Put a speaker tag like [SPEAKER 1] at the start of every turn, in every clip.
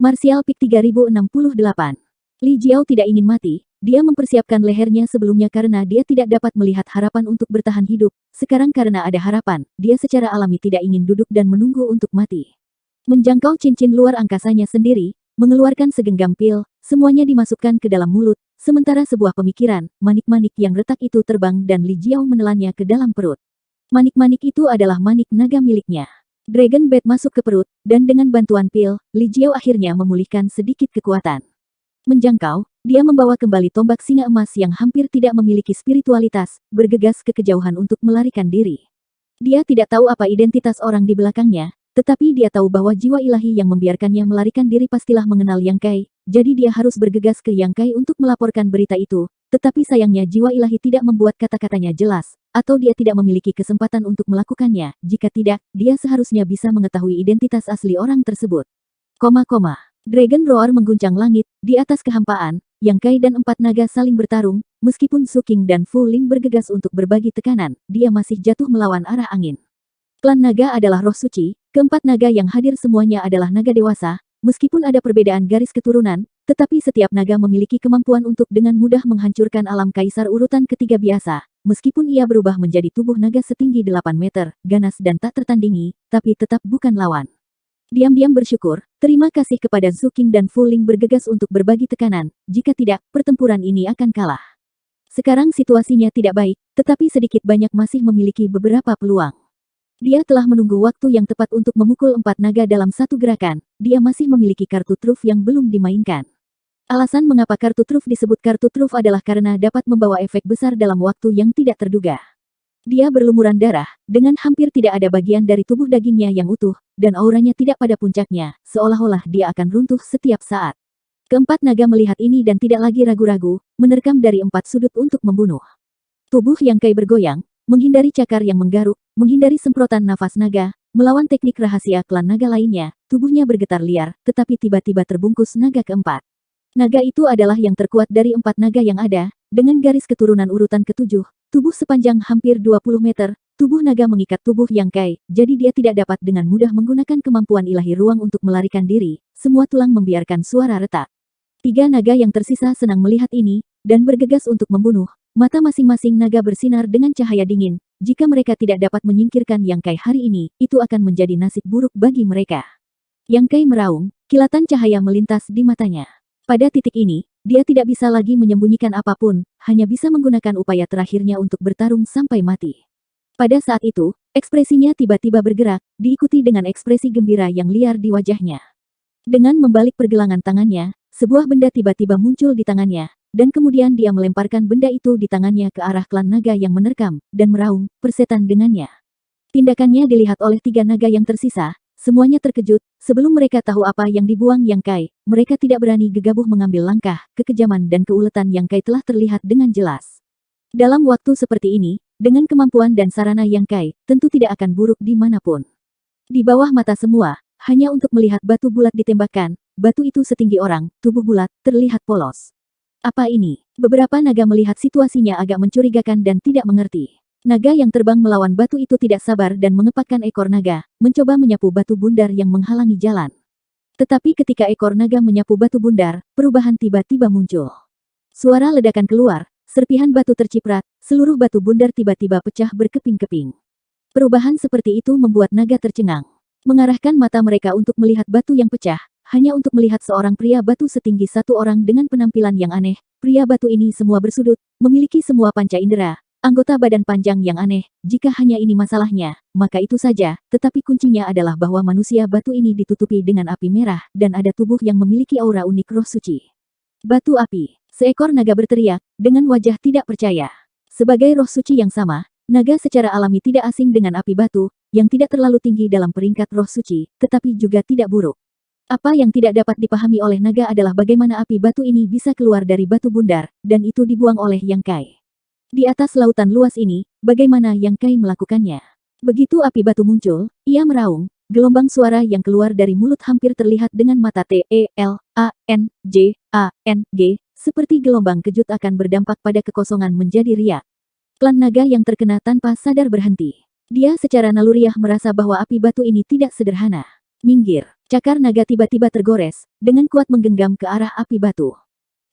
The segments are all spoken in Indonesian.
[SPEAKER 1] Martial Peak 3068. Li Jiao tidak ingin mati, dia mempersiapkan lehernya sebelumnya karena dia tidak dapat melihat harapan untuk bertahan hidup. Sekarang karena ada harapan, dia secara alami tidak ingin duduk dan menunggu untuk mati. Menjangkau cincin luar angkasanya sendiri, mengeluarkan segenggam pil, semuanya dimasukkan ke dalam mulut, sementara sebuah pemikiran, manik-manik yang retak itu terbang dan Li Jiao menelannya ke dalam perut. Manik-manik itu adalah manik naga miliknya. Dragon Bat masuk ke perut, dan dengan bantuan pil, Li Jiao akhirnya memulihkan sedikit kekuatan. Menjangkau, dia membawa kembali tombak singa emas yang hampir tidak memiliki spiritualitas, bergegas ke kejauhan untuk melarikan diri. Dia tidak tahu apa identitas orang di belakangnya, tetapi dia tahu bahwa jiwa ilahi yang membiarkannya melarikan diri pastilah mengenal Yang Kai, jadi dia harus bergegas ke Yang Kai untuk melaporkan berita itu, tetapi sayangnya jiwa ilahi tidak membuat kata-katanya jelas, atau dia tidak memiliki kesempatan untuk melakukannya, jika tidak, dia seharusnya bisa mengetahui identitas asli orang tersebut. Dragon Roar mengguncang langit, di atas kehampaan, Yang Kai dan 4 naga saling bertarung, meskipun Su King dan Fu Ling bergegas untuk berbagi tekanan, dia masih jatuh melawan arah angin. Klan naga adalah roh suci, keempat naga yang hadir semuanya adalah naga dewasa, meskipun ada perbedaan garis keturunan, tetapi setiap naga memiliki kemampuan untuk dengan mudah menghancurkan alam kaisar urutan ketiga biasa, meskipun ia berubah menjadi tubuh naga setinggi 8 meter, ganas dan tak tertandingi, tapi tetap bukan lawan. Diam-diam bersyukur, terima kasih kepada Su King dan Fu Ling bergegas untuk berbagi tekanan, jika tidak, pertempuran ini akan kalah. Sekarang situasinya tidak baik, tetapi sedikit banyak masih memiliki beberapa peluang. Dia telah menunggu waktu yang tepat untuk memukul 4 naga dalam satu gerakan, dia masih memiliki kartu truf yang belum dimainkan. Alasan mengapa kartu truf disebut kartu truf adalah karena dapat membawa efek besar dalam waktu yang tidak terduga. Dia berlumuran darah, dengan hampir tidak ada bagian dari tubuh dagingnya yang utuh, dan auranya tidak pada puncaknya, seolah-olah dia akan runtuh setiap saat. Keempat naga melihat ini dan tidak lagi ragu-ragu, menerkam dari 4 sudut untuk membunuh. Tubuh Yang Kai bergoyang, menghindari cakar yang menggaruk, menghindari semprotan nafas naga, melawan teknik rahasia klan naga lainnya, tubuhnya bergetar liar, tetapi tiba-tiba terbungkus naga keempat. Naga itu adalah yang terkuat dari 4 naga yang ada, dengan garis keturunan urutan ke-7, tubuh sepanjang hampir 20 meter, tubuh naga mengikat tubuh Yang Kai, jadi dia tidak dapat dengan mudah menggunakan kemampuan ilahi ruang untuk melarikan diri, semua tulang membiarkan suara retak. 3 naga yang tersisa senang melihat ini, dan bergegas untuk membunuh, mata masing-masing naga bersinar dengan cahaya dingin, jika mereka tidak dapat menyingkirkan Yang Kai hari ini, itu akan menjadi nasib buruk bagi mereka. Yang Kai meraung, kilatan cahaya melintas di matanya. Pada titik ini, dia tidak bisa lagi menyembunyikan apapun, hanya bisa menggunakan upaya terakhirnya untuk bertarung sampai mati. Pada saat itu, ekspresinya tiba-tiba bergerak, diikuti dengan ekspresi gembira yang liar di wajahnya. Dengan membalik pergelangan tangannya, sebuah benda tiba-tiba muncul di tangannya, dan kemudian dia melemparkan benda itu di tangannya ke arah klan naga yang menerkam, dan meraung, persetan dengannya. Tindakannya dilihat oleh 3 naga yang tersisa, semuanya terkejut, sebelum mereka tahu apa yang dibuang Yang Kai, mereka tidak berani gegabah mengambil langkah, kekejaman dan keuletan Yang Kai telah terlihat dengan jelas. Dalam waktu seperti ini, dengan kemampuan dan sarana Yang Kai, tentu tidak akan buruk di manapun. Di bawah mata semua, hanya untuk melihat batu bulat ditembakkan, batu itu setinggi orang, tubuh bulat, terlihat polos. Apa ini? Beberapa naga melihat situasinya agak mencurigakan dan tidak mengerti. Naga yang terbang melawan batu itu tidak sabar dan mengepakkan ekor naga, mencoba menyapu batu bundar yang menghalangi jalan. Tetapi ketika ekor naga menyapu batu bundar, perubahan tiba-tiba muncul. Suara ledakan keluar, serpihan batu terciprat, seluruh batu bundar tiba-tiba pecah berkeping-keping. Perubahan seperti itu membuat naga tercengang. Mengarahkan mata mereka untuk melihat batu yang pecah, hanya untuk melihat seorang pria batu setinggi 1 orang dengan penampilan yang aneh. Pria batu ini semua bersudut, memiliki semua panca indera, anggota badan panjang yang aneh. Jika hanya ini masalahnya, maka itu saja, tetapi kuncinya adalah bahwa manusia batu ini ditutupi dengan api merah, dan ada tubuh yang memiliki aura unik roh suci. Batu api, seekor naga berteriak, dengan wajah tidak percaya. Sebagai roh suci yang sama, naga secara alami tidak asing dengan api batu, yang tidak terlalu tinggi dalam peringkat roh suci, tetapi juga tidak buruk. Apa yang tidak dapat dipahami oleh naga adalah bagaimana api batu ini bisa keluar dari batu bundar, dan itu dibuang oleh Yang Kai. Di atas lautan luas ini, bagaimana Yang Kai melakukannya? Begitu api batu muncul, ia meraung, gelombang suara yang keluar dari mulut hampir terlihat dengan mata T-E-L-A-N-J-A-N-G, seperti gelombang kejut akan berdampak pada kekosongan menjadi riak. Klan naga yang terkena tanpa sadar berhenti. Dia secara naluriah merasa bahwa api batu ini tidak sederhana. Minggir, Cakar naga tiba-tiba tergores, dengan kuat menggenggam ke arah api batu.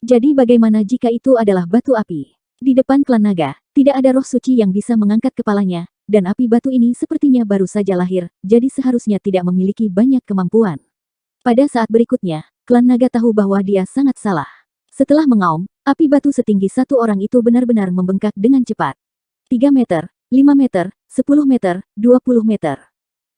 [SPEAKER 1] Jadi bagaimana jika itu adalah batu api? Di depan klan naga, tidak ada roh suci yang bisa mengangkat kepalanya, dan api batu ini sepertinya baru saja lahir, jadi seharusnya tidak memiliki banyak kemampuan. Pada saat berikutnya, klan naga tahu bahwa dia sangat salah. Setelah mengaum, api batu setinggi satu orang itu benar-benar membengkak dengan cepat. 3 meter, 5 meter, 10 meter, 20 meter.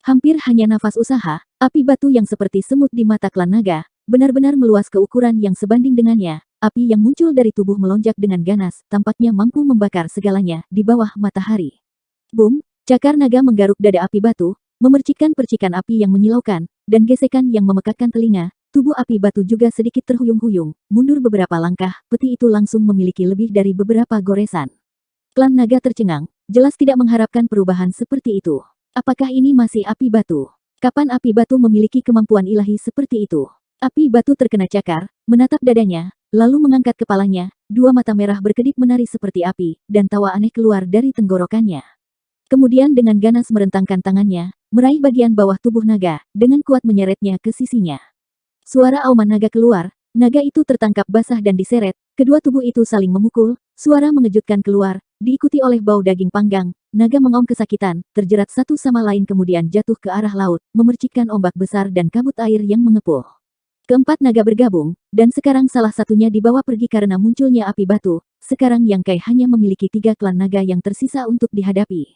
[SPEAKER 1] Hampir hanya nafas usaha, api batu yang seperti semut di mata klan naga, benar-benar meluas ke ukuran yang sebanding dengannya. Api yang muncul dari tubuh melonjak dengan ganas, tampaknya mampu membakar segalanya di bawah matahari. Boom, cakar naga menggaruk dada api batu, memercikkan percikan api yang menyilaukan, dan gesekan yang memekakkan telinga. Tubuh api batu juga sedikit terhuyung-huyung, mundur beberapa langkah, peti itu langsung memiliki lebih dari beberapa goresan. Klan naga tercengang, jelas tidak mengharapkan perubahan seperti itu. Apakah ini masih api batu? Kapan api batu memiliki kemampuan ilahi seperti itu? Api batu terkena cakar, menatap dadanya, lalu mengangkat kepalanya, dua mata merah berkedip menari seperti api, dan tawa aneh keluar dari tenggorokannya. Kemudian dengan ganas merentangkan tangannya, meraih bagian bawah tubuh naga, dengan kuat menyeretnya ke sisinya. Suara auman naga keluar, naga itu tertangkap basah dan diseret, kedua tubuh itu saling memukul, suara mengejutkan keluar, diikuti oleh bau daging panggang, naga mengaum kesakitan, terjerat satu sama lain kemudian jatuh ke arah laut, memercikkan ombak besar dan kabut air yang mengepul. Keempat naga bergabung, dan sekarang salah satunya dibawa pergi karena munculnya api batu, sekarang Yang Kai hanya memiliki 3 klan naga yang tersisa untuk dihadapi.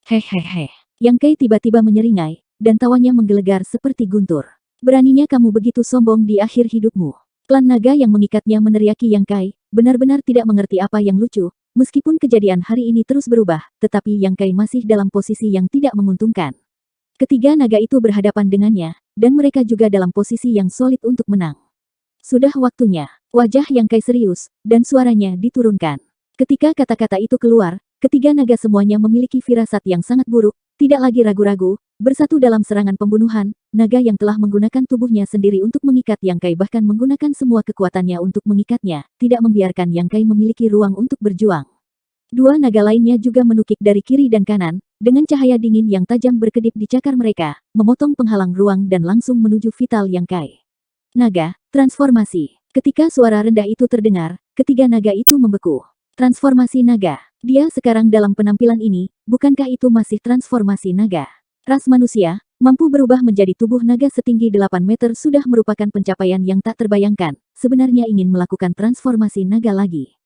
[SPEAKER 1] Hehehe. Yang Kai tiba-tiba menyeringai, dan tawanya menggelegar seperti guntur. Beraninya kamu begitu sombong di akhir hidupmu. Klan naga yang mengikatnya meneriaki Yang Kai, benar-benar tidak mengerti apa yang lucu, meskipun kejadian hari ini terus berubah, tetapi Yang Kai masih dalam posisi yang tidak menguntungkan. Ketiga naga itu berhadapan dengannya, dan mereka juga dalam posisi yang solid untuk menang. Sudah waktunya. Wajah Yang Kai serius, dan suaranya diturunkan. Ketika kata-kata itu keluar, ketiga naga semuanya memiliki firasat yang sangat buruk, tidak lagi ragu-ragu, bersatu dalam serangan pembunuhan. Naga yang telah menggunakan tubuhnya sendiri untuk mengikat Yang Kai bahkan menggunakan semua kekuatannya untuk mengikatnya, tidak membiarkan Yang Kai memiliki ruang untuk berjuang. Dua naga lainnya juga menukik dari kiri dan kanan, dengan cahaya dingin yang tajam berkedip di cakar mereka, memotong penghalang ruang dan langsung menuju vital Yang Kai. Naga, transformasi. Ketika suara rendah itu terdengar, ketiga naga itu membeku. Transformasi naga. Dia sekarang dalam penampilan ini, bukankah itu masih transformasi naga? Ras manusia, mampu berubah menjadi tubuh naga setinggi 8 meter sudah merupakan pencapaian yang tak terbayangkan, sebenarnya ingin melakukan transformasi naga lagi.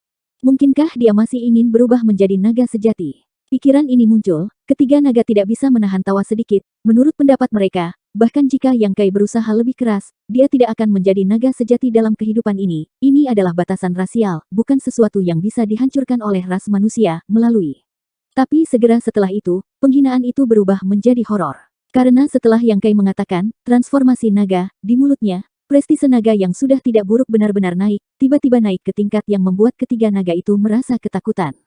[SPEAKER 1] Mungkinkah dia masih ingin berubah menjadi naga sejati? Pikiran ini muncul, ketiga naga tidak bisa menahan tawa sedikit, menurut pendapat mereka, bahkan jika Yang Kai berusaha lebih keras, dia tidak akan menjadi naga sejati dalam kehidupan ini. Ini adalah batasan rasial, bukan sesuatu yang bisa dihancurkan oleh ras manusia, melalui. Tapi segera setelah itu, penghinaan itu berubah menjadi horor. Karena setelah Yang Kai mengatakan, transformasi naga, di mulutnya, prestise naga yang sudah tidak buruk benar-benar naik, tiba-tiba naik ke tingkat yang membuat ketiga naga itu merasa ketakutan.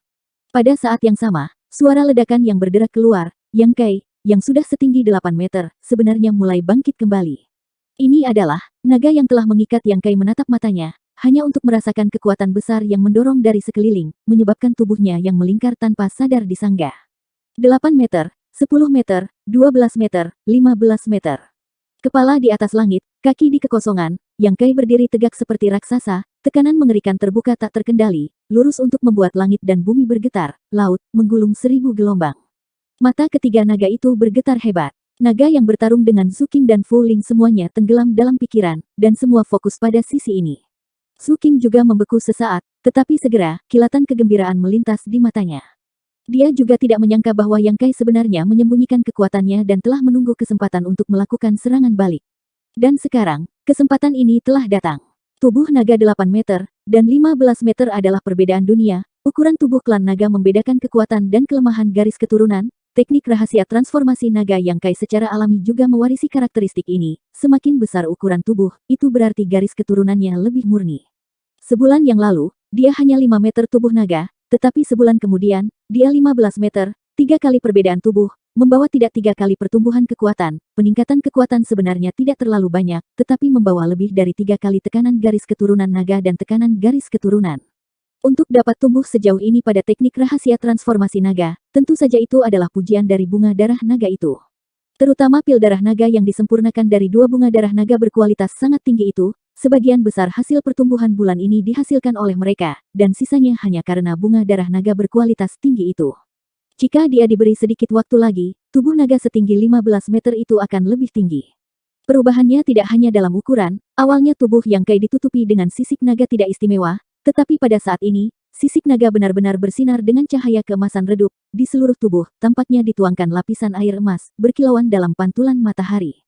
[SPEAKER 1] Pada saat yang sama, suara ledakan yang berderak keluar, Yang Kai, yang sudah setinggi 8 meter, sebenarnya mulai bangkit kembali. Ini adalah, naga yang telah mengikat Yang Kai menatap matanya, hanya untuk merasakan kekuatan besar yang mendorong dari sekeliling, menyebabkan tubuhnya yang melingkar tanpa sadar disanggah. 8 meter, 10 meter, 12 meter, 15 meter. Kepala di atas langit, kaki di kekosongan, Yang Kai berdiri tegak seperti raksasa, tekanan mengerikan terbuka tak terkendali, lurus untuk membuat langit dan bumi bergetar, laut, menggulung 1000 gelombang. Mata ketiga naga itu bergetar hebat. Naga yang bertarung dengan Su King dan Fu Ling semuanya tenggelam dalam pikiran, dan semua fokus pada sisi ini. Su King juga membeku sesaat, tetapi segera, kilatan kegembiraan melintas di matanya. Dia juga tidak menyangka bahwa Yang Kai sebenarnya menyembunyikan kekuatannya dan telah menunggu kesempatan untuk melakukan serangan balik. Dan sekarang, kesempatan ini telah datang. Tubuh naga 8 meter, dan 15 meter adalah perbedaan dunia. Ukuran tubuh klan naga membedakan kekuatan dan kelemahan garis keturunan. Teknik rahasia transformasi naga Yang Kai secara alami juga mewarisi karakteristik ini. Semakin besar ukuran tubuh, itu berarti garis keturunannya lebih murni. Sebulan yang lalu, dia hanya 5 meter tubuh naga, tetapi sebulan kemudian, dia 15 meter, 3 kali perbedaan tubuh, membawa tidak 3 kali pertumbuhan kekuatan. Peningkatan kekuatan sebenarnya tidak terlalu banyak, tetapi membawa lebih dari 3 kali tekanan garis keturunan naga dan tekanan garis keturunan. Untuk dapat tumbuh sejauh ini pada teknik rahasia transformasi naga, tentu saja itu adalah pujian dari bunga darah naga itu. Terutama pil darah naga yang disempurnakan dari 2 bunga darah naga berkualitas sangat tinggi itu, sebagian besar hasil pertumbuhan bulan ini dihasilkan oleh mereka, dan sisanya hanya karena bunga darah naga berkualitas tinggi itu. Jika dia diberi sedikit waktu lagi, tubuh naga setinggi 15 meter itu akan lebih tinggi. Perubahannya tidak hanya dalam ukuran, awalnya tubuh yang Kai ditutupi dengan sisik naga tidak istimewa, tetapi pada saat ini, sisik naga benar-benar bersinar dengan cahaya keemasan redup, di seluruh tubuh, tampaknya dituangkan lapisan air emas, berkilauan dalam pantulan matahari.